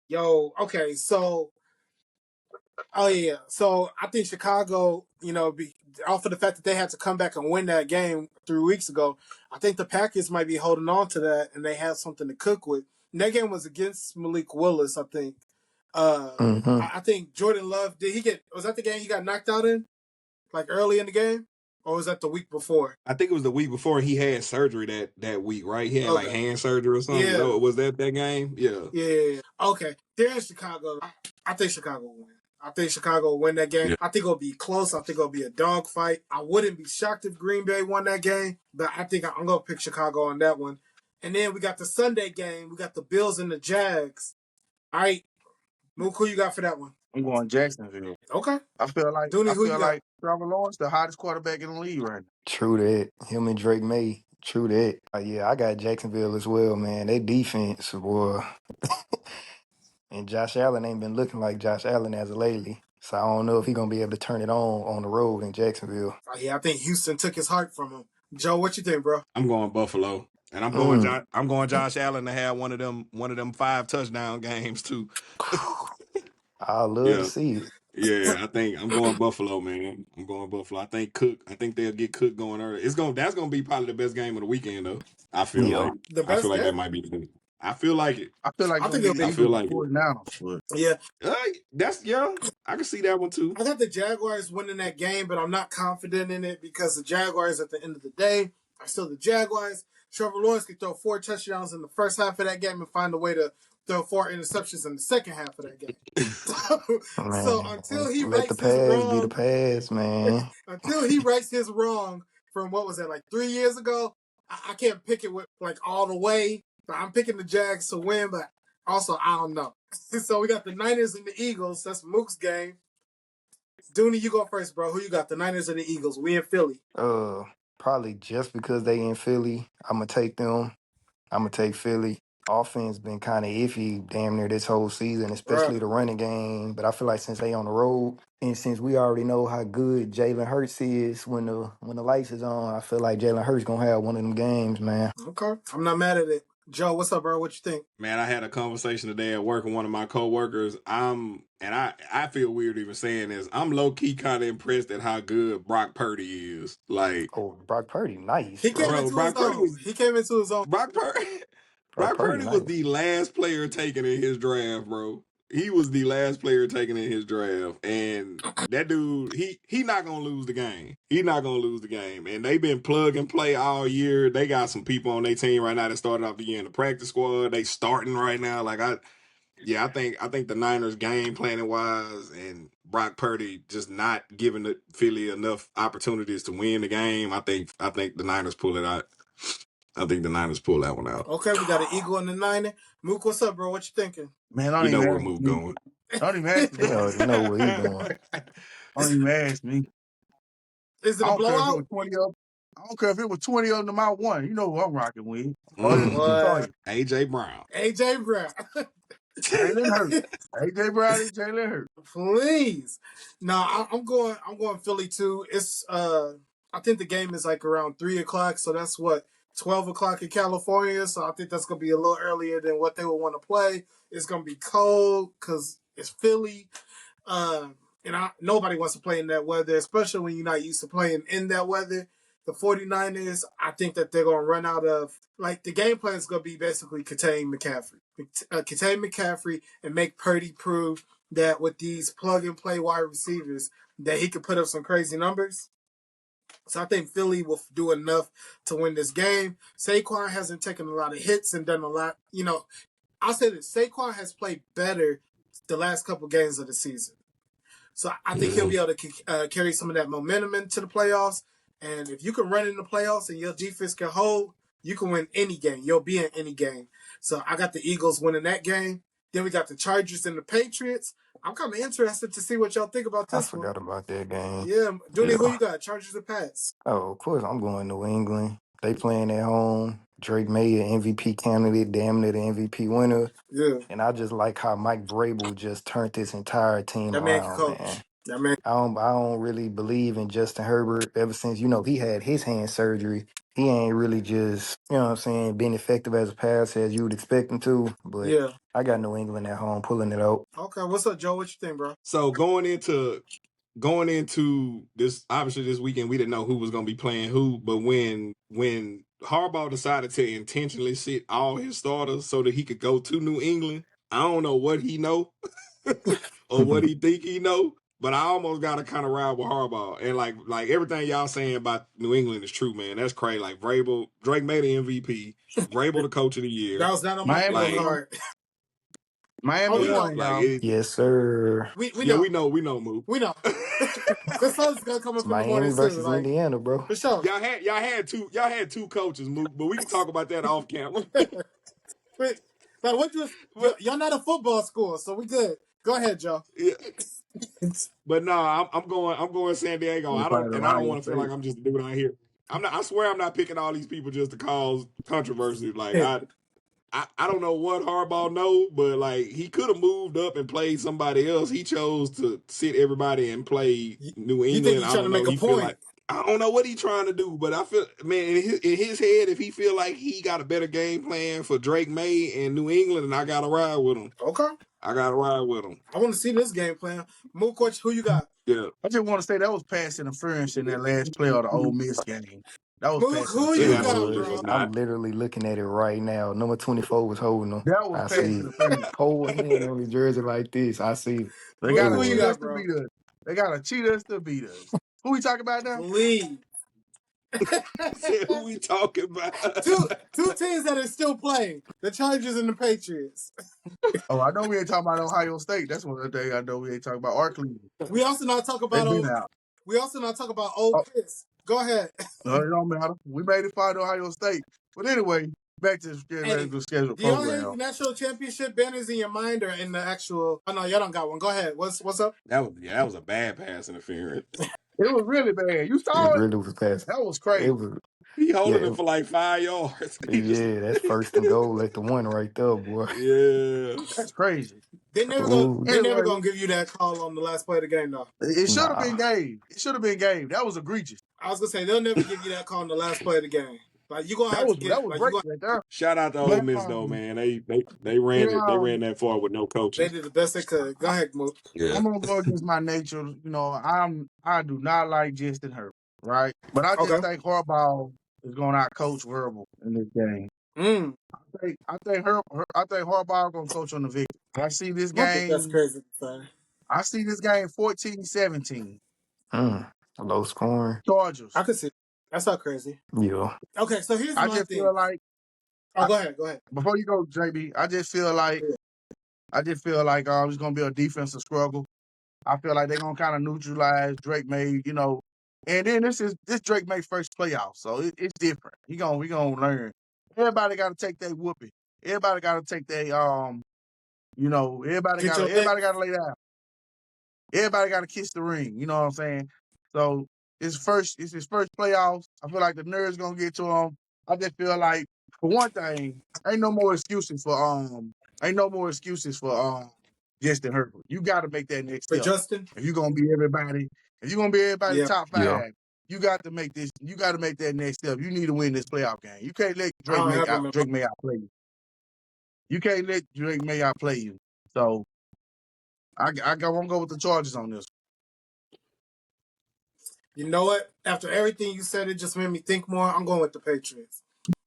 Yo, okay, so oh yeah, so I think Chicago, off of the fact that they had to come back and win that game 3 weeks ago, I think the Packers might be holding on to that, and they have something to cook with. And that game was against Malik Willis, I think. Mm-hmm. I think Jordan Love was that the game he got knocked out in, like early in the game, or was that the week before? I think it was the week before he had surgery that week, right? He had like Okay, hand surgery or something. yeah, Was that game? Yeah. yeah. Okay, they're in Chicago. I think Chicago will win. I think Chicago will win that game. Yeah. I think it'll be close. I think it'll be a dogfight. I wouldn't be shocked if Green Bay won that game, but I think I'm going to pick Chicago on that one. And then we got the Sunday game. We got the Bills and the Jags. All right. Mook, who you got for that one? I'm going Jacksonville. Okay. I feel like Dooney, who you got? like Trevor Lawrence, the hottest quarterback in the league right now. True that. Him and Drake May. True that. Yeah, I got Jacksonville as well, man. They defense, boy. And Josh Allen ain't been looking like Josh Allen as of lately. So I don't know if he's going to be able to turn it on the road in Jacksonville. Oh, yeah, I think Houston took his heart from him. Joe, what you think, bro? I'm going Buffalo. And I'm going Josh Allen to have one of them 5 touchdown games too. I love to see it. Yeah, I think I'm going Buffalo, man. I'm going Buffalo. I think they'll get Cook going early. That's gonna be probably the best game of the weekend though. I feel like that might be the I feel like it. I feel like I think it'll be. I feel like now. Yeah. I can see that one too. I got the Jaguars winning that game, but I'm not confident in it because the Jaguars, at the end of the day, are still the Jaguars. Trevor Lawrence could throw 4 touchdowns in the first half of that game and find a way to throw 4 interceptions in the second half of that game. So until he let rights the pass his wrong, be the pass, man. until he rights his wrong from what was that, like 3 years ago, I can't pick it with like all the way. But I'm picking the Jags to win, but also I don't know. So we got the Niners and the Eagles. That's Mook's game. Dooney, you go first, bro. Who you got? The Niners and the Eagles. We in Philly. Probably just because they in Philly, I'm gonna take them. I'm gonna take Philly. Offense been kind of iffy damn near this whole season, especially the running game. But I feel like since they on the road, and since we already know how good Jalen Hurts is when the lights is on, I feel like Jalen Hurts gonna have one of them games, man. Okay, I'm not mad at it. Joe, what's up, bro? What you think? Man, I had a conversation today at work with one of my coworkers. I feel weird even saying this. I'm low key kind of impressed at how good Brock Purdy is. Like, Brock Purdy, nice. He came into his own. Brock Purdy was the last player taken in his draft, bro. He was the last player taken in his draft, and that dude, he not gonna lose the game. He's not gonna lose the game, and they've been plug and play all year. They got some people on their team right now that started off the year in the practice squad. They starting right now. Like I think the Niners game planning wise and Brock Purdy just not giving the Philly enough opportunities to win the game. I think the Niners pull it out. I think the Niners pull that one out. Okay, we got an Eagle and a Niner. Mook, what's up, bro? What you thinking? Man, I don't know even where Mook going. Don't even ask me. You know where he going. Don't even ask me. Is it a blowout? I don't care if it was 20 of them to my one. You know who I'm rocking with. AJ Brown. AJ Brown. Jalen Hurts. AJ Brown and Jalen Hurts. Please. No, I'm going Philly too. It's I think the game is like around 3:00, so that's what 12:00 in California. So I think that's gonna be a little earlier than what they would want to play. It's gonna be cold because it's Philly, and nobody wants to play in that weather, especially when you're not used to playing in that weather. The 49ers, I think that they're gonna run out of the game plan is gonna be basically contain McCaffrey, and make Purdy prove that with these plug and play wide receivers that he could put up some crazy numbers. So I think Philly will do enough to win this game. Saquon hasn't taken a lot of hits and done a lot. I'll say this. Saquon has played better the last couple games of the season. So I think he'll be able to carry some of that momentum into the playoffs. And if you can run in the playoffs and your defense can hold, you can win any game. You'll be in any game. So I got the Eagles winning that game. Then we got the Chargers and the Patriots. I'm kind of interested to see what y'all think about this one. I forgot about that game. Yeah. Dooney, who you got? Chargers or Pats? Oh, of course, I'm going New England. They playing at home. Drake May, an MVP candidate, damn near the MVP winner. Yeah. And I just like how Mike Vrabel just turned this entire team around, man. I don't really believe in Justin Herbert ever since, he had his hand surgery. he ain't really just, you know what I'm saying, been effective as a passer as you would expect him to. But Yeah. I got New England at home pulling it out. Okay. What's up, Joe? What you think, bro? So going into this, obviously this weekend we didn't know who was going to be playing who, but when Harbaugh decided to intentionally sit all his starters so that he could go to New England, I don't know what he know or what he think he know, but I almost got to kind of ride with Harbaugh. And like everything y'all saying about New England is true, man. That's crazy. Like Drake made an MVP, Vrabel the coach of the year. That was not on my Miami bingo Like, won. card. Oh, Miami you know. won, like y'all. it, Yes, sir. We yeah, know. we know, Moo. We know. The sun's gonna come It's up in the Miami morning too. versus Like Indiana, bro. for sure. Y'all had two coaches, Mook, but we can talk about that off camera. Wait, like what you? But Y'all not a football school, so we good. Go ahead, Joe. yeah, but no, I'm going San Diego. They I played don't Ohio want to feel State. like I'm just a dude out here. I'm not. I swear I'm not picking all these people just to cause controversy. Like I don't know what Harbaugh know, but like he could have moved up and played somebody else. He chose to sit everybody and play New You think England. he's I trying to don't know. make a He feel point? like I don't know what he's trying to do, but I feel, man, in his head, if he feel like he got a better game plan for Drake May and New England, and I gotta ride with him. Okay. I gotta ride with him. I want to see this game plan. Mook, coach, who you got? Yeah, I just want to say that was pass interference in that last play of the Ole Miss game. That was Mook, pass who it you It interference. got, absolutely was. was bro? I'm not. literally looking at it right now. Number 24 was holding him. That was I pass see it. interference. Whole hand on the jersey like this. I see it. They It Mook, got to who you cheat was. us got, to bro? beat us. They got to cheat us to beat us. Who we talking about now? Please. Said who we talking about? two teams that are still playing: the Chargers and the Patriots. Oh, I know we ain't talking about Ohio State. That's one thing I know we ain't talking about. Or Cleveland. We also not talk They about been old. out. We also not talk about old Oh, Piss. Go ahead. no, it don't matter. We made it far to Ohio State. But anyway, back to the Hey, scheduled do y'all have program. any national championship banners in your mind or in the actual? Oh no, y'all don't got one. Go ahead. What's up? That was a bad pass interference. It was really bad. You It saw it? really was passing. That was It crazy. was. He holding Yeah. him for like 5 yards. He just Yeah. That's first and goal at the one right there, boy. yeah. That's crazy. Ooh. They never Anyway, gonna give you that call on the last play of the game though. it should have Nah. been game. It should have been game. That was egregious. I was gonna say they'll never give you that call on the last play of the game. Like you gonna have to That get was like you great gonna right there. Shout out to Ole But Miss though, man. They ran it. They yeah, ran that far with no they coaching. did the best they could. Go ahead, Mook. Yeah. I'm gonna go against my nature. You know, I do not like Justin Herbert, right? But I just Okay. think Harbaugh is going to outcoach Verbal in this game. Mm. I think Harbaugh gonna coach on the victory. I don't think that's crazy to say. I see this game 14-17. Low scoring. Chargers. I could see. That's not crazy. Yeah. Okay, so here's I my just thing. feel like Oh, go ahead. Go ahead. before you go, JB, I just feel like it's gonna be a defensive struggle. I feel like they're gonna kind of neutralize Drake May, you know. And then this Drake May first playoff, so it's different. We gonna learn. Everybody got to take their whooping. Everybody got to take their Get your lick. everybody got to lay down. Everybody got to kiss the ring. You know what I'm saying? So it's his first playoffs. I feel like the nerves gonna get to him. I just feel like, for one thing, ain't no more excuses for Justin Herbert. You got to make that next For step. Justin? If you're gonna be everybody Yeah. top Yeah. 5, you got to make this. You got to make that next step. You need to win this playoff game. You can't let I don't have him in my. Drake May outplay you. You can't let Drake May outplay you. So I'm gonna go with the Chargers on this. You know what? After everything you said, it just made me think more. I'm going with the Patriots.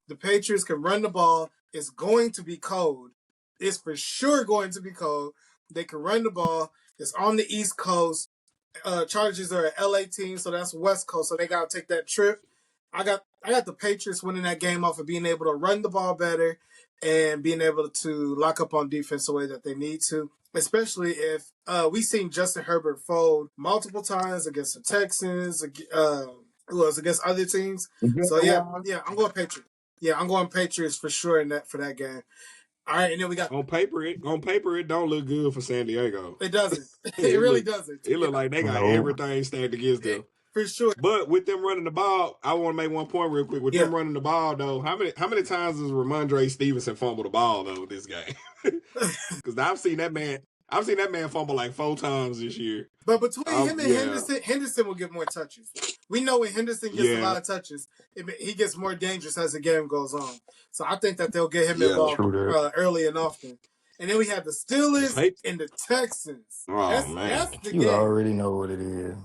The Patriots can run the ball. It's going to be cold. It's for sure going to be cold. They can run the ball. It's on the East Coast. Chargers are an LA team, so that's West Coast. So they got to take that trip. I got the Patriots winning that game off of being able to run the ball better and being able to lock up on defense the way that they need to. Especially if we've seen Justin Herbert fold multiple times against the Texans, who else against other teams. So yeah, I'm going Patriots. Yeah, I'm going Patriots for sure in that for that game. All right, and then we got On paper, it don't look good for San Diego. it doesn't. It really doesn't. It look like they got No. everything stacked against them. For sure. But with them running the ball, I want to make one point real quick. With them running the ball, though, how many times does Ramondre Stevenson fumble the ball though this game? Because I've seen that man fumble like 4 times this year. But between him and Henderson will get more touches. We know when Henderson gets a Yeah, lot of touches, he gets more dangerous as the game goes on. So I think that they'll get him yeah. involved early and often. And then we have the Steelers Hey, and the Texans. oh That's man, the You game. already know what it is.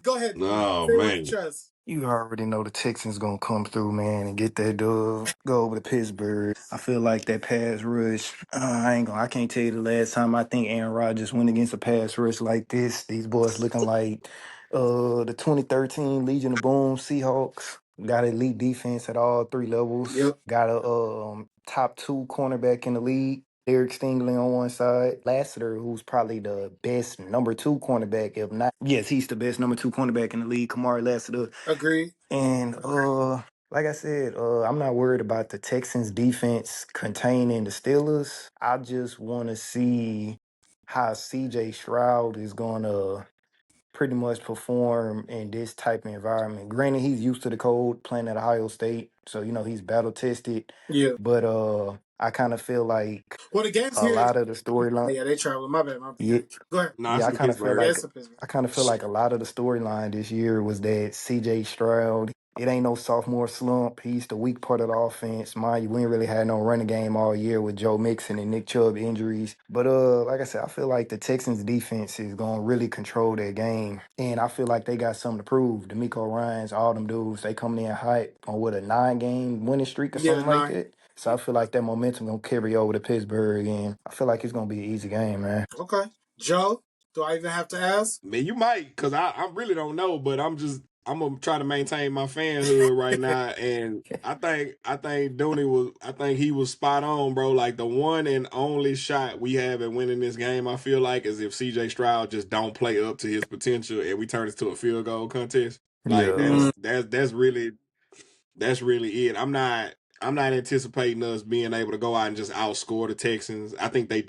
Go ahead, D. oh Say it with man. your chest. You already know the Texans gonna come through, man, and get that dub. Go over to Pittsburgh. I feel like that pass rush. I can't tell you the last time I think Aaron Rodgers went against a pass rush like this. These boys looking like the 2013 Legion of Boom Seahawks. Got elite defense at all three levels. Yep. Got a top two cornerback in the league. Eric Stingley on one side, Lassiter, who's probably the best number two cornerback, if not, yes, he's the best number two cornerback in the league. Kamari Lassiter, Agreed. and like I said, I'm not worried about the Texans defense containing the Steelers. I just want to see how CJ Stroud is gonna pretty much perform in this type of environment. Granted, he's used to the cold playing at Ohio State, so he's battle tested. Yeah. But I kind of feel like Well, the game's a here. lot of the storyline. Yeah, they travel. My bad. Yeah, Go ahead. No, it's yeah, in Pittsburgh. Yeah, it's a Pittsburgh. I kind of feel like a lot of the storyline this year was that CJ Stroud, it ain't no sophomore slump. He's the weak part of the offense. Mind you, we ain't really had no running game all year with Joe Mixon and Nick Chubb injuries. But like I said, I feel like the Texans defense is gonna really control that game. And I feel like they got something to prove. D'Amico Ryans, all them dudes, they coming in hype on what, a 9-game winning streak or Yeah, something like 9. that. So I feel like that momentum gonna carry over to Pittsburgh, and I feel like it's gonna be an easy game, man. Okay. Joe, do I even have to ask? Man, you might, cause I really don't know, but I'm gonna try to maintain my fanhood right now, and I think he was spot on, bro. Like the one and only shot we have at winning this game, I feel like, is if CJ Stroud just don't play up to his potential and we turn this to a field goal contest. Like Yeah. that's really it. I'm not anticipating us being able to go out and just outscore the Texans. I think the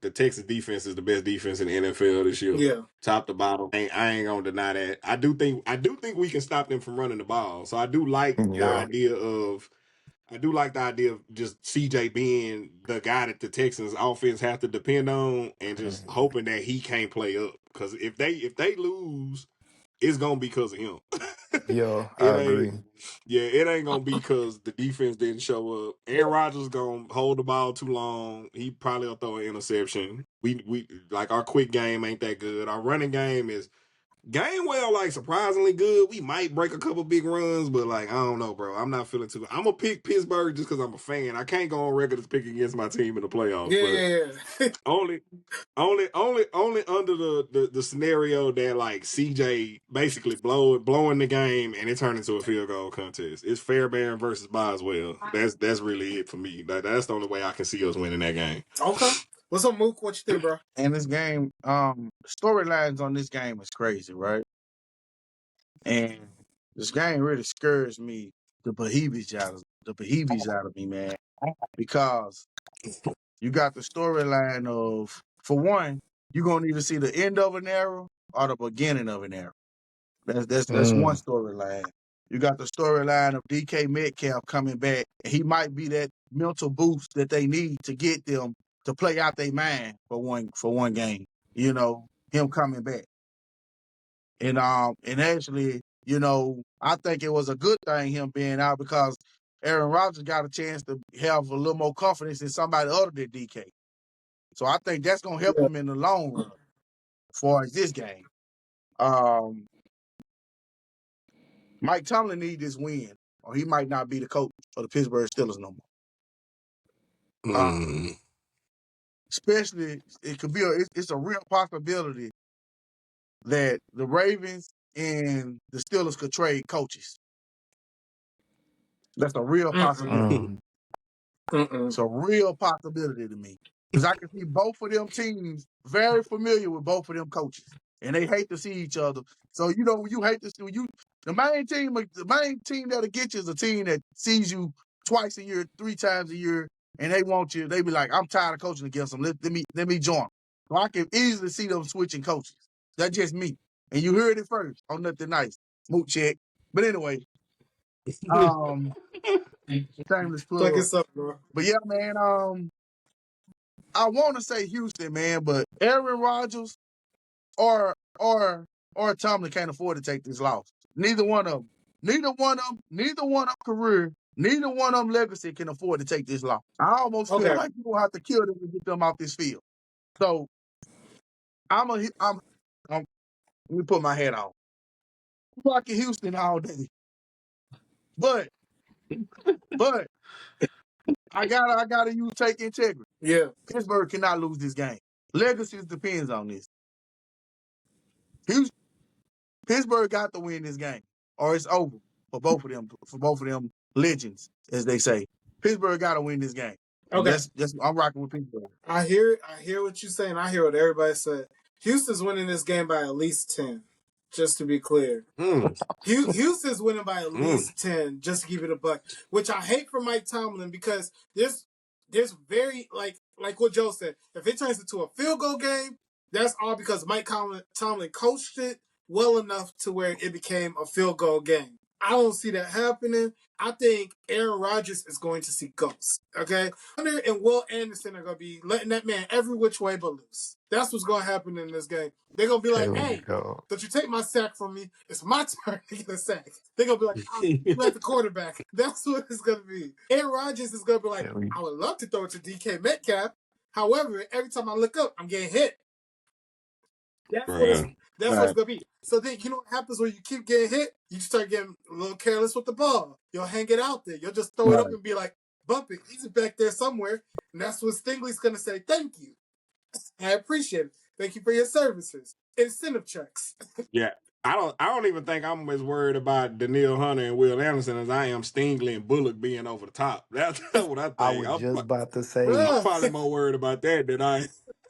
Texans defense is the best defense in the NFL this year. Yeah. Top to bottom. I ain't gonna deny that. I do think we can stop them from running the ball. So I do like the Yeah. idea of just CJ being the guy that the Texans offense have to depend on, and just hoping that he can't play up. Because if they lose, it's gonna be because of him. Yeah, I It ain't. agree. Yeah, it ain't gonna be because the defense didn't show up. Aaron Rodgers gonna hold the ball too long. He probably will throw an interception. We like our quick game ain't that good. Our running game is like surprisingly good. We might break a couple big runs, but like I don't know, bro. I'm not feeling too. I'm gonna pick Pittsburgh just because I'm a fan. I can't go on record as picking against my team in the playoffs, but Yeah. only only under the scenario that like CJ basically blowing the game and it turned into a field goal contest. It's Fairbairn versus Boswell. That's really it for me. That's the only way I can see us winning that game. Okay. What's up, Mook? What you think, bro? And this game, storylines on this game is crazy, right? And this game really scares me, the beheebies out of me, man. Because you got the storyline of, for one, you're gonna either see the end of an era or the beginning of an era. That's one storyline. You got the storyline of DK Metcalf coming back. He might be that mental boost that they need to get them to play out their mind for one game. Him coming back. And actually, I think it was a good thing him being out, because Aaron Rodgers got a chance to have a little more confidence in somebody other than DK. So I think that's gonna help Yeah. him in the long run as far as this game. Um, Mike Tomlin need this win, or he might not be the coach of the Pittsburgh Steelers no more. Mm. Especially, it could be it's a real possibility that the Ravens and the Steelers could trade coaches. That's a real possibility. It's a real possibility to me, because I can see both of them teams very familiar with both of them coaches, and they hate to see each other. So when you hate to see the main team that'll get you is a team that sees you twice a year, 3 times a year, and they want you. They be like, I'm tired of coaching against them. Let me join. So I can easily see them switching coaches. That's just me. And you heard it first on Nothing Nice. Moot check. But anyway, shameless Plug plug. us up, bro. But yeah, man, I want to say Houston, man, but Aaron Rodgers or Tomlin can't afford to take this loss. Neither one of them. Neither one of them career, neither one of them legacy can afford to take this loss. I almost feel Okay. like you have to kill them to get them off this field. So I'm let me put my head on. I'm rocking Houston all day. But I gotta use take integrity. Yeah. Pittsburgh cannot lose this game. Legacy depends on this. Houston, Pittsburgh got to win this game, or it's over for both of them. For both of them legends, as they say, Pittsburgh got to win this game, and Okay. that's I'm rocking with Pittsburgh. I hear what you're saying. I hear what everybody said. Houston's winning this game by at least 10. Just to be clear. Houston's winning by at least 10, just to keep it a buck. Which I hate for Mike Tomlin because there's very like what Joe said. If it turns into a field goal game, that's all because Mike Tomlin coached it well enough to where it became a field goal game. I don't see that happening. I think Aaron Rodgers is going to see ghosts. Okay, Hunter and Will Anderson are going to be letting that man every which way but loose. That's what's going to happen in this game. They're going to be like, Hell "Hey, yeah. don't you take my sack from me? It's my turn to get a sack." They're going to be like, "I'm at the quarterback." That's what it's going to be. Aaron Rodgers is going to be like, Hell yeah. "I would love to throw it to DK Metcalf. However, every time I look up, I'm getting hit." That's what it's gonna be. So then you know what happens when you keep getting hit? You start getting a little careless with the ball. You'll hang it out there. You'll just throw it up and be like, bump it. He's back there somewhere. And that's when Stingley's gonna say, "Thank you. I appreciate it. Thank you for your services." Incentive checks. Yeah. I don't even think I'm as worried about Daniil Hunter and Will Anderson as I am Stingley and Bullock being over the top. That's what I I think. was just I'm about to say, probably more worried about that than I.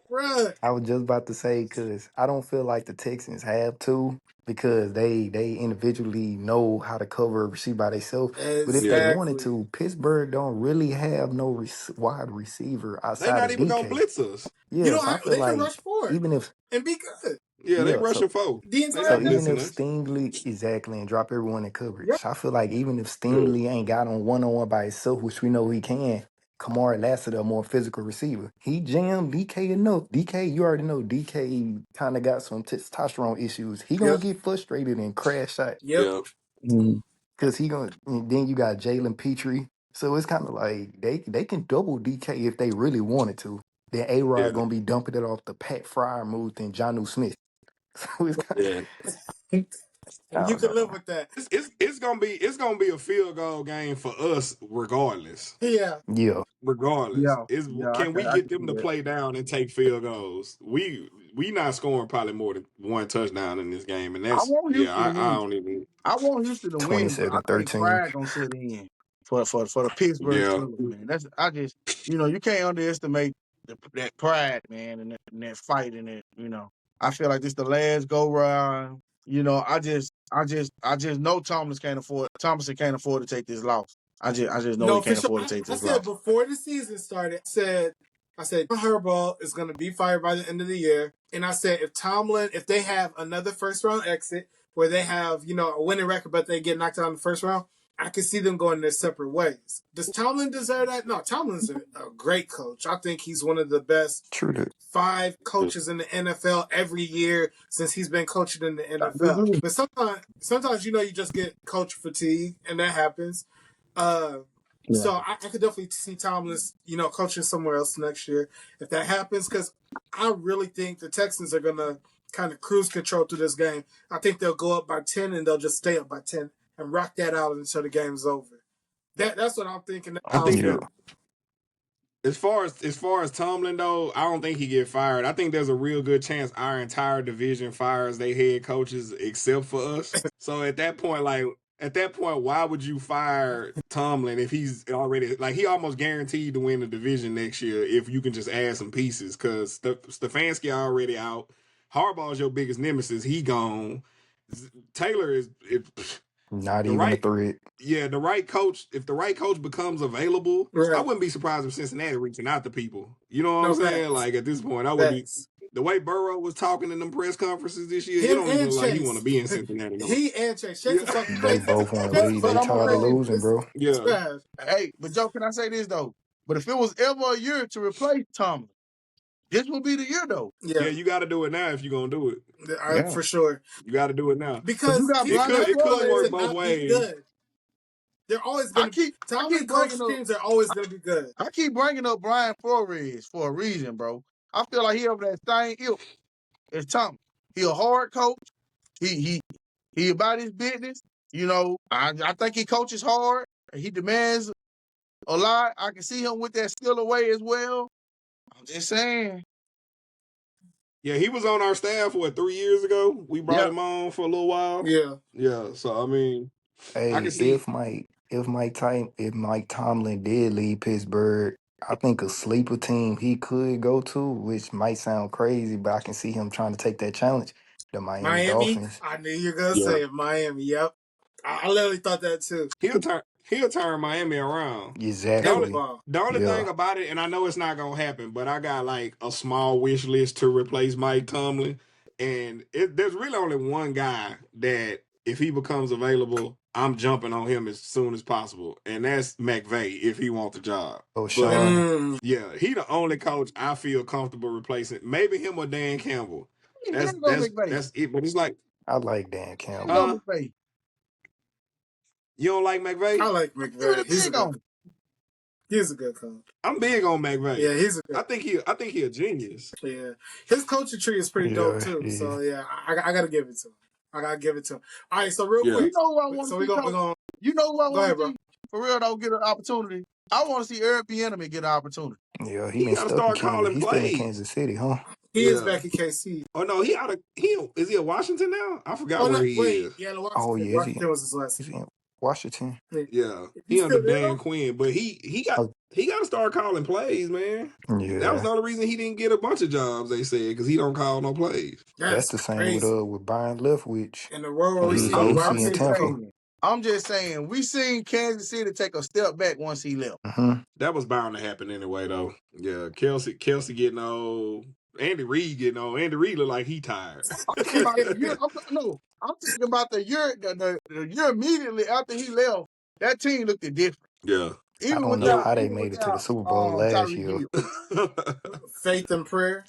Bruh. I was just about to say, because I don't feel like the Texans have to, because they individually know how to cover a receiver by themselves. But if they Yeah. wanted Exactly. to, Pittsburgh don't really have no wide receiver They outside not of even gonna DK. blitz us. You Yeah, know, so I feel they can rush like forward even if and be good Yeah, they yeah, rushing four. the They entire so not game. even if blitzing us. Stingley exactly and drop everyone in Yeah. coverage, so I feel like even if Yeah. Stingley ain't got on 1-on-1 by himself, which we know he can, Kamara Lassiter a more physical receiver. He jammed DK enough. DK, you already know DK kind of got some testosterone issues. He gonna Yep. get frustrated and crash out Yep. Yeah. because he gonna. And then you got Jalen Petrie, so it's kind of like they can double DK if they really wanted to. Then A Rod Yeah. gonna be dumping it off the Pat Fryer move than Jonnu Smith. So it's kind of, Yeah. I And you don't can live know. with that. It's gonna be a field goal game for us regardless. Yeah. Yeah. Regardless, is I can we can get see them to that. play down and take field goals? We not scoring probably more than one touchdown in this game, and I that's want Houston to I win. don't even. I want Houston to win, but I think 27-13. pride gonna set in for the Pittsburgh Yeah. Steelers, man. That's I just you can't underestimate that pride, man, and that fight and that I feel like this the last go round. I just know Thomason can't afford to take this loss. I just know he No, for can't sure. afford to take I this said loss. before the season started, I said John Harbaugh is going to be fired by the end of the year, and I said if they have another first round exit where they have a winning record but they get knocked out in the first round, I could see them going their separate ways. Does Tomlin deserve that? No, Tomlin's a great coach. I think he's one of the best True that. 5 coaches in the NFL every year since he's been coaching in the I do NFL. too. But sometimes you just get coach fatigue, and that happens. Uh, Yeah. so I could definitely see Tomlin, coaching somewhere else next year if that happens. Because I really think the Texans are gonna kind of cruise control through this game. I think they'll go up by 10 and they'll just stay up by 10 and rock that out until the game's over. That's what I'm thinking. That's I how it's think Yeah. gonna that as far as Tomlin though, I don't think he get fired. I think there's a real good chance our entire division fires their head coaches except for us. So at that point, why would you fire Tomlin if he's already he almost guaranteed to win the division next year if you can just add some pieces? Because Stefanski already out. Harbaugh's your biggest nemesis. He gone. Taylor is Not the even a right. threat. Yeah, the right coach. If the right coach becomes available, be. I Right. wouldn't be surprised if Cincinnati reaching out to people. You know what I'm No saying? facts. Like at this point, I would be. Facts. The way Burrow was talking in them press conferences this year, it Him don't even and look like he want to Chase. be in Cincinnati no more. He and Chase. Chase Yeah, was talking They crazy. both want to Chase was leave. But They talking I'm gonna tired say of crazy. this. losing, This bro. yeah, trash. Hey, but Joe, can I say this though? But if it was ever a year to replace Tomlin, this will be the year though. Yeah, you got to do it now if you're gonna do it. For sure. You got to do it now because he's it never could going work to both not be ways. good. They're always going to be. Tomlin coach teams are always going to be good. I keep bringing up Brian Flores for a reason, bro. I feel like he over that same ilk as Tomlin. He a hard coach. He about his business. You know, I think he coaches hard. He demands a lot. I can see him with that skill away as well. I'm just saying. Yeah, he was on our staff 3 years ago. We brought him on for a little while. Yeah. So I mean, hey, I can see if Mike Tomlin did leave Pittsburgh, I think a sleeper team he could go to, which might sound crazy, but I can see him trying to take that challenge. The Miami Dolphins. I knew you were gonna say it. Miami. Yep. I literally thought that too. He'll turn Miami around. Exactly. The only thing about it, and I know it's not gonna happen, but I got like a small wish list to replace Mike Tomlin, and there's really only one guy that if he becomes available, I'm jumping on him as soon as possible, and that's McVay if he wants the job. Oh, Sean. Yeah, he the only coach I feel comfortable replacing. Maybe him or Dan Campbell. That's it. But it's like I like Dan Campbell. You don't like McVay? I like McVay. He's a good coach. I'm big on McVay. Yeah, he's a good. I think he a genius. Yeah, his coaching tree is pretty dope too. So yeah, I gotta give it to him. I gotta give it to him. All right, so real quick, you know who I want to see? You know who I want to see? For real though, get an opportunity. I want to see Eric Bieniemy get an opportunity. Yeah, he been stuck in Kansas. He's still in Kansas City, huh? He is back in KC. Oh no, is he at Washington now? I forgot where he is. Yeah, Washington was his last. He's in Washington. Yeah, he under Dan Quinn, but he got to start calling plays, man. Yeah, that was the only reason he didn't get a bunch of jobs. They said because he don't call no plays. That's the same with Brian Leftwich. And the rural receiver. I'm just saying, we seen Kansas City take a step back once he left. That was bound to happen anyway, though. Yeah, Kelsey getting old. Andy Reid getting old. Andy Reid look like he tired. I'm talking about the year, the year immediately after he left. That team looked different. Yeah. I don't know how they made it to the Super Bowl last year. Faith and prayer.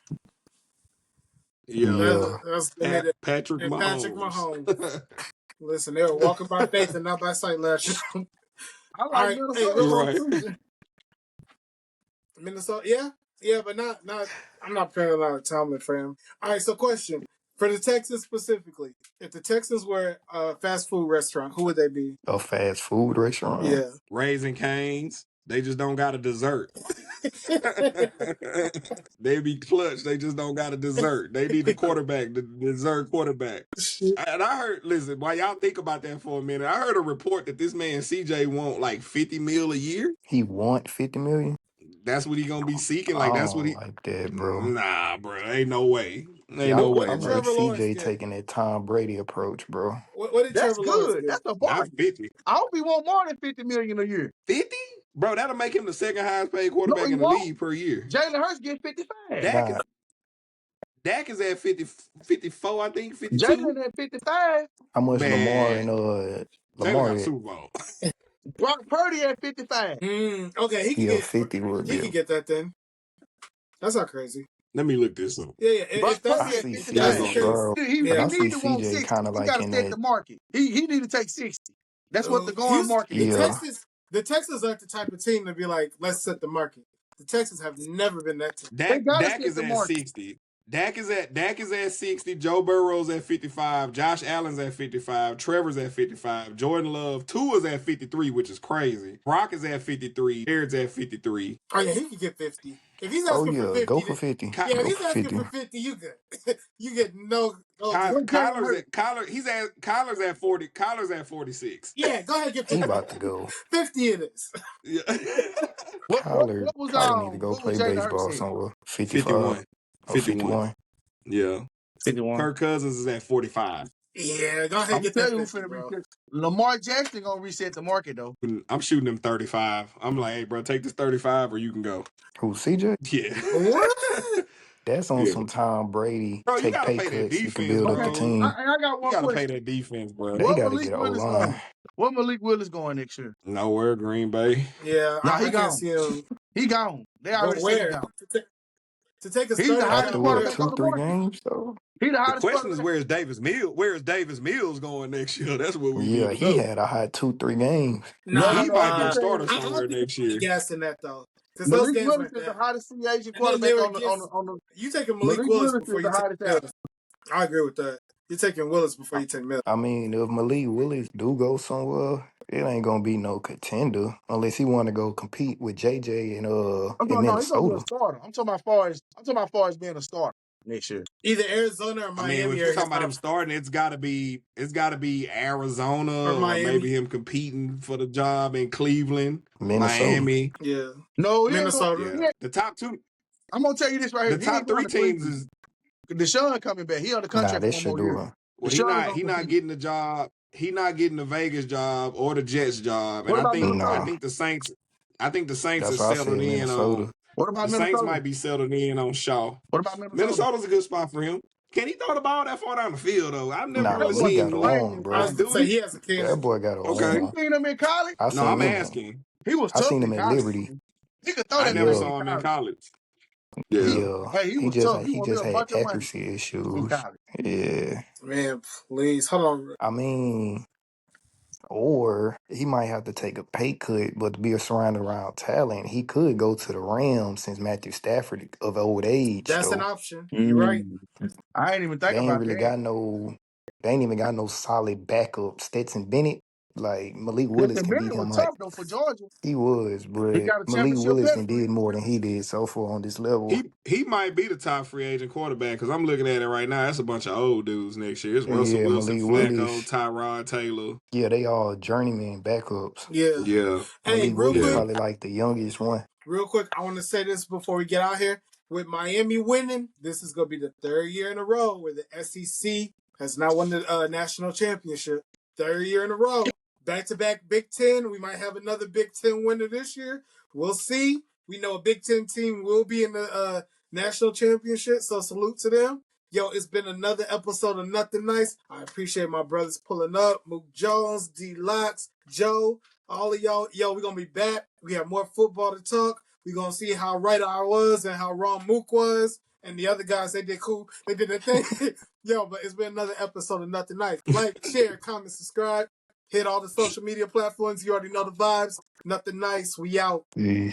Yeah. Patrick Mahomes. Listen, they were walking by faith and not by sight last year. I like Minnesota. Minnesota, yeah, but not. I'm not paying a lot of Tomlin for him. All right, so question for the Texans specifically: if the Texans were a fast food restaurant, who would they be? A fast food restaurant? Yeah, Raising Cane's. They just don't got a dessert. They be clutch. They just don't got a dessert. They need the quarterback, the dessert quarterback. And I heard, listen, while y'all think about that for a minute, I heard a report that this man CJ want like $50 million a year. He want $50 million? That's what he gonna be seeking. Like that's what he like that, bro. Nah, bro. Ain't no way. No way. I'm like CJ taking that Tom Brady approach, bro. What did That's good. That's a bar. Not 50. I hope he want more than $50 million a year. 50? Bro, that'll make him the second highest paid quarterback in the league per year. Jalen Hurts get 55. Dak is at 54, I think, 52. Jalen at 55. How much Lamar and Lamar got Super Bowl. Brock Purdy at 55. Okay, he can get 50. He can get that then. That's not crazy. Let me look this up. Yeah. If that's I see CJ, he see CJ kind of like in that. The market. He need to take 60. That's what the going market is. The Texans aren't the type of team to be like, let's set the market. The Texans have never been that team. Dak is at 60. Dak is at 60. Joe Burrow's at 55. Josh Allen's at 55. Trevor's at 55. Jordan Love, Tua's at 53, which is crazy. Brock is at 53. Jared's at 53. Oh yeah, he could get 50. If he's asking for 50, go for 50. Yeah, if he's asking for 50, you good. You get no. Kyler's at 40. Kyler's at 46. Yeah, go ahead and get 50. He about to go 50 it is. Yeah. Kyler need to go play baseball somewhere. 51. 51. Yeah. 51. Kirk Cousins is at 45. Yeah, go ahead and get that 50, bro. Lamar Jackson gonna reset the market though. I'm shooting him 35. I'm like, hey, bro, take this 35 or you can go. Who, CJ? Yeah. What? That's on some Tom Brady. Bro, take pay cuts. You can build up the team. I got one question. You gotta pay that defense, bro. They gotta get O-line. What Malik Willis going next year? Nowhere, Green Bay. Yeah, he gone. See him. He gone. They already said he gone. To take a He's the starting hottest After job what, where quarterback on 2, the 3 market. games though? He's the The hottest question is, quarterback. where's Davis Mills? Where's Davis Mills going next year? That's what we need Yeah, to he know. had a hot 2, 3 games. nah, He might be a I'm starter saying I'll somewhere be next year. gassed in that though, because those Malik games Willis like is the that, hottest free agent and then quarterback Lyric on the gets you taking Malik Malik Willis Willis is before you the take hottest out. Mills. I agree with that. You're taking Willis before you take Mills. I mean, if Malik Willis do go somewhere, it ain't gonna be no contender unless he want to go compete with JJ I'm in talking no, he's gonna be a Minnesota. starter. I'm talking about far as being a starter next year. Either Arizona or I mean, Miami if you're are talking his about him option. starting, it's got to be Or Arizona or Miami. maybe him competing for the job in Cleveland, Minnesota. Miami. Yeah. No, he ain't going. Minnesota. Yeah, the top two, I'm gonna tell you this right the here. He ain't top going three to teams Cleveland. is Deshaun coming back. He under Nah, contract for that one should more do year. him. well, Deshaun gonna he not compete. getting the job. He not getting the Vegas job or the Jets job, and What about I Nah, Minnesota? think the Saints. I think the Saints that's are why I settled said in Minnesota. on. What The about Saints Minnesota? might be settled in on Shaw. What about Minnesota? Minnesota's a good spot for him. Can he throw the ball that far down the field though? I've never Nah, That really boy Malik can got seen an sling arm, it, I bro. was man. gonna say he has a That cannon. boy got an Okay. You arm. seen him in college? I No, seen I'm him in asking. He was I tough seen in him at college. Liberty. He could throw I that never thing Yeah, in saw him in college. college. Yeah. Hey, he he was just tough. He he gonna be just a had bunch of money accuracy in issues. college. Yeah. Man, please. Hold on. I mean, or he might have to take a pay cut, but to be surrounded around talent, he could go to the Rams since Matthew Stafford of old age, That's an though. option. You're right. Mm. I ain't even think They ain't about really that. got no they ain't even got no solid backup. Stetson Bennett, like Malik Willis Justin can beat Bennett was him out. tough though for Georgia. He was, He but got a Malik championship Willis done pedigree. did more than he did so far on this level. He might be the top free agent quarterback because I'm looking at it right now. That's a bunch of old dudes next year. It's Russell Yeah, Wilson, Malik Flacco, Willis. Tyrod Taylor. Yeah, they all journeyman backups. Yeah. Yeah. Hey, Malik real Willis quick. Yeah. probably like the youngest one. Real quick, I want to say this before we get out here. With Miami winning, this is going to be the third year in a row where the SEC has not won the national championship. Third year in a row. Back-to-back Big Ten. We might have another Big Ten winner this year. We'll see. We know a Big Ten team will be in the national championship, so salute to them. Yo, it's been another episode of Nothing Nice. I appreciate my brothers pulling up. Mook Jones, D-Locks, Joe, all of y'all. Yo, we're going to be back. We have more football to talk. We're going to see how right I was and how wrong Mook was. And the other guys, they did cool. They did their thing. Yo, but it's been another episode of Nothing Nice. Like, share, comment, subscribe. Hit all the social media platforms. You already know the vibes. Nothing Nice. We out. Yeah.